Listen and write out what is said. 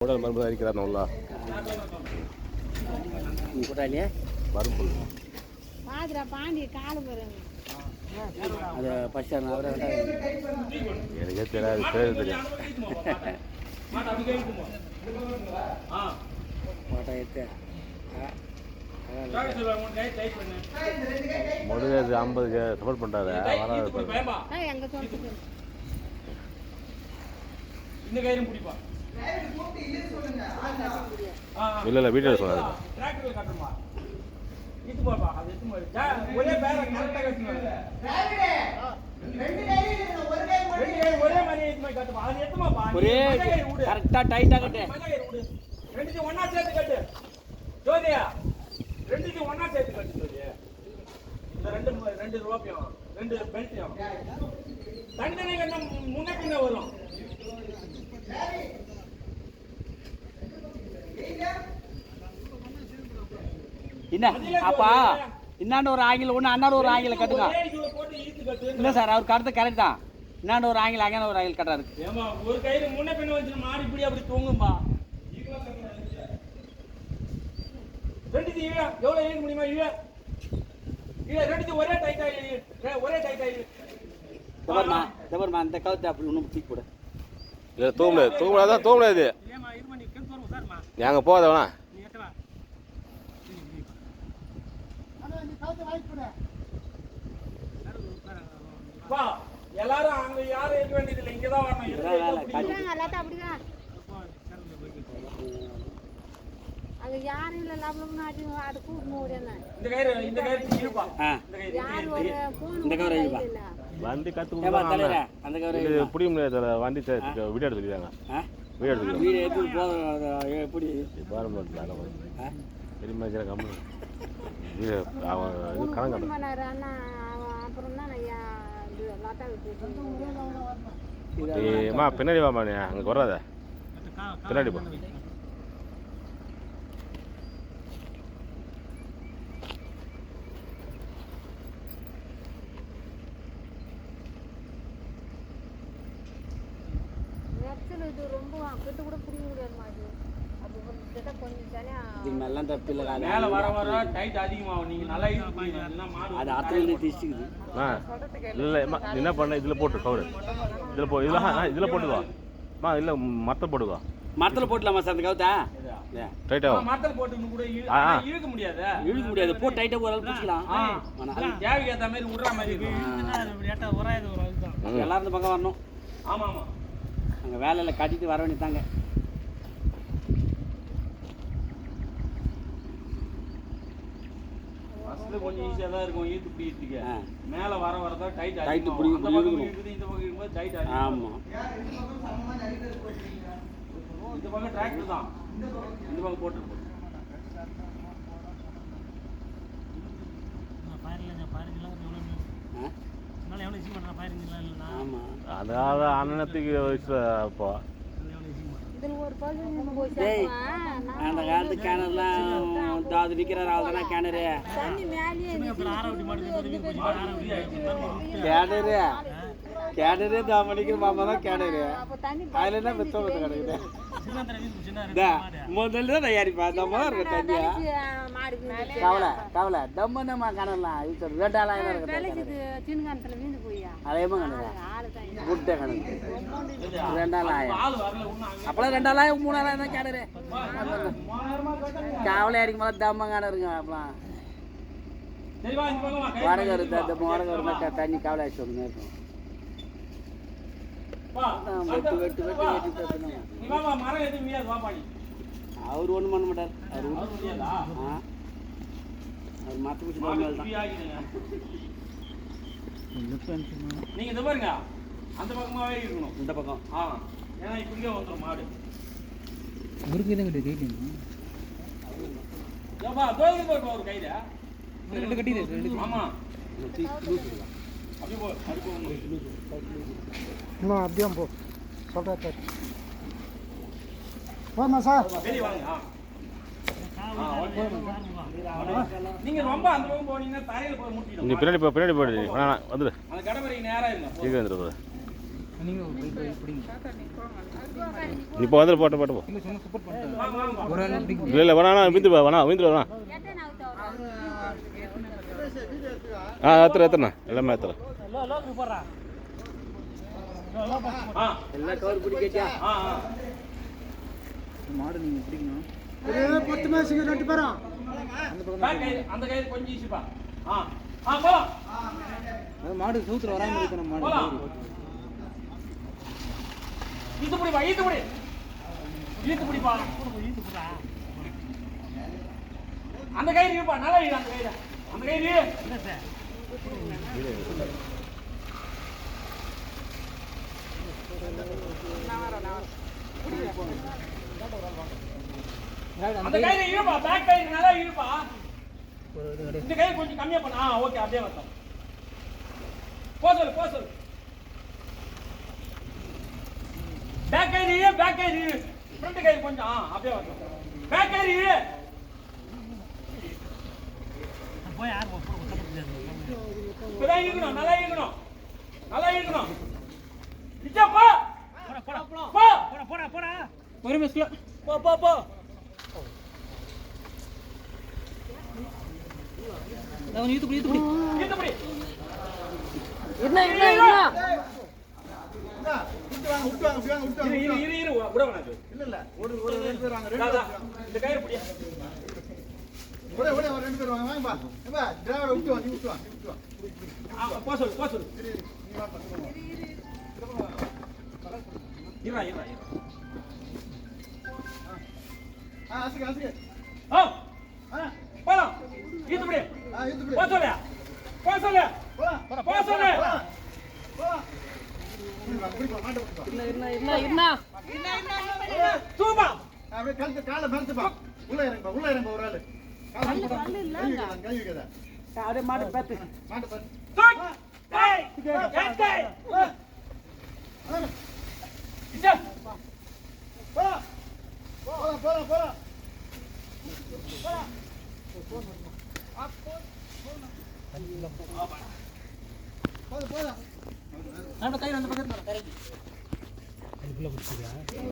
உடல் மருந்து அரிக்கிறார் நல்லா மருந்து பாண்டி காலு அது ஃபர்ஸ்ட் அவரை எனக்கே தெரியாது பேர் தெரியும் முடியாது 50 சப்போர்ட் பண்ணுறாரு இல்லை இல்லை வீட்டில் சொன்னாரு ஒரே கரெக்டா டைட்டா கட்டு ரெண்டுத்தையும் ஒண்ணா சேர்த்து கட்டு ஜோதியா ரெண்டுத்தையும் ஒண்ணா சேர்த்து கட்டு ஜோதியா இந்த ரெண்டு ரோப்பையும் ரெண்டு பெல்ட்டையும் தனித்தனி கண்ணம் முன்ன பின்ன வரும் என்ன அப்பா இன்னாண்ட ஒரு ஆங்கில ஒன்று அண்ணாடு ஒரு ஆங்கில கட்டுங்க இல்லை சார் அவர் கருத்து கரெக்ட் தான் இன்னாண்ட ஒரு ஆங்கில அங்கே ஒரு ஆங்கில கட்டுறாரு ஒரு கையில முன்ன பின்ன வச்சு மாறி இப்படி அப்படி தூங்கும்பா ரெண்டுத்தையும் எவ்வளோ இழுக்க முடியுமா ரெண்டுத்தையும் ஒரே டைட்டா தபர்மா அந்த கழுத்தை அப்படி ஒன்றும் தூக்கி போட இல்லை தூங்கலாம் தூங்க முடியாது நாங்கள் போதவனா எல்லாரும் அங்க யாரும் இருக்க வேண்டியது இல்லை இங்கதான் வரணும் அது யாரும் இல்ல லாபம் அது கூட்டு இந்த கயிறு இருப்பா இந்த கயிறு இருப்பா வண்டி கற்றுக்க அந்த கயிறு பிடிக்க முடியாது வண்டி வீடியோ எடுத்துக்கிறாங்க வீடியோ எடுத்துக்கிறாங்க வீடு எடுத்து போதும் எப்படி பெரிய கம்மி கணக்கு அம்மா பின்னாடி வாமா நீ அங்கே வராத பின்னாடி போ மேல வர வர டைட் அதிகமாகும் நீங்க நல்லா அது அத்தனை டிஸ்ட்ரிக்ட் இல்லை என்ன பண்ண இதில் போட்டு கவர் இதில் போட்டுக்கோ இல்லை மரத்தில் போட்டுக்கோ மரத்தில் போட்டலாமா சார் அந்த கவுத்தா டைட்டாக மரத்தில் போட்டு கூட இழுக்க முடியாது போட்டு டைட்டாக ஒரு ஆள் பிடிச்சிக்கலாம் தேவைக்கு ஏற்ற மாதிரி விடுற மாதிரி எல்லாரும் இந்த பக்கம் வரணும் ஆமா ஆமா அங்கே வேலையில் கட்டிட்டு வர வேண்டியதாங்க கொஞ்சம் ஈஸியா தான் இருக்கும் ஈத்து பிடிக்கிறதுக்கு மேல வர வரதான் டைட் புடி இந்த பக்கம் இருக்கும்போது டைட் ஆமா இந்த பக்கம் டிராக்டர் தான் இந்த பக்கம் போட்டு அதாவது அண்ணனத்துக்கு அப்போ அந்த காலத்து கிணறுலாம் அது விற்கிறாரு அவதான கிணறு கிணறு தாமடிக்கிற மாமா தான் கிணறு அதுல என்ன பெத்தோம் கிடக்குது முதல்ல தான் தயாரிப்பா தம்மா இருக்க தண்ணியா கவலை தம்மனமா கிணறுலாம் இது 2000 இருக்கு அதேமா கிணறு குட்டை கிணறு 2000 அப்பெல்லாம் 2000 3000 தான் கிணறு கவலை அடிக்கும் போது தம்ம கிணறுங்க அப்பெல்லாம் வாடகை இருந்தா தண்ணி கவலை ஆச்சு ஒன்று இருக்கும் அவர் ஒன்றும் பண்ண மாட்டார் அவர் மற்ற நீங்க இந்த பாருங்க அந்த பக்கமாவே இருக்கணும் இந்த பக்கம் ஏன்னா இப்படியே வந்துடும் மாடு ஒரு கையில ரெண்டு கட்டி ஆமா இன்னும் அப்படியே போ சொல்கிறேன் சார் போமா சார் நீங்க ரொம்ப அந்த பக்கம் போனீங்கன்னா தரையில போய் முட்டிடும் நீ பின்னாடி போயிடு வந்துடு அந்த கடை நேரா இருங்க சீக்கிரம் வந்துடு இப்போ வந்து போட்டு போ இல்லை இல்லை வேணா விந்து வேணா வேணா ஏற்றுறேண்ணா எல்லாமே ஏற்றுறேன் எல்லாம் கவர் பிடிக்கச்சா அந்த கயிறு கொஞ்சம் ஈஸிப்பா போலாம் மாடு சூத்திர வராம இருக்கணும் மாடு ஈத்து பிடிப்பா ஈத்து பிடிப்பா அந்த கயிறு இருப்பா நல்லா இரு அந்த கயிறு அந்த கயிறு இருப்பா பேக் கயிறு நல்லா இருப்பா இந்த கயிறு கொஞ்சம் கம்மியா பண்ண ஓகே அப்படியே வரட்டும் போ சொல்லு பேக் கயிறு ஃப்ரண்ட் கயிறு கொஞ்சம் அப்படியே வரட்டும் பேக் கயிறு இப்பதான் இருக்கணும் நல்லா இருக்கணும் நிச்சா போ ஒரு மிஸ்ல போ நான் ஈத்து பிடி என்ன இரு விட வேணாம் இல்ல ஒரு ரெண்டு பேர் வாங்க இந்த கயிறு பிடியா ஒரு ரெண்டு பேர் வாங்க வாங்க டிரைவர் விட்டு வா போ சொல்லு இரு ஆசிக போலாம் ஈத்து பிடி போ சொல்லு தூபா அப்படியே கழுத்து காலை மறந்துப்பா உள்ள இறங்க ஒரு ஆளு கை வைக்கதா அப்படியே மாடு பார்த்து போலாம்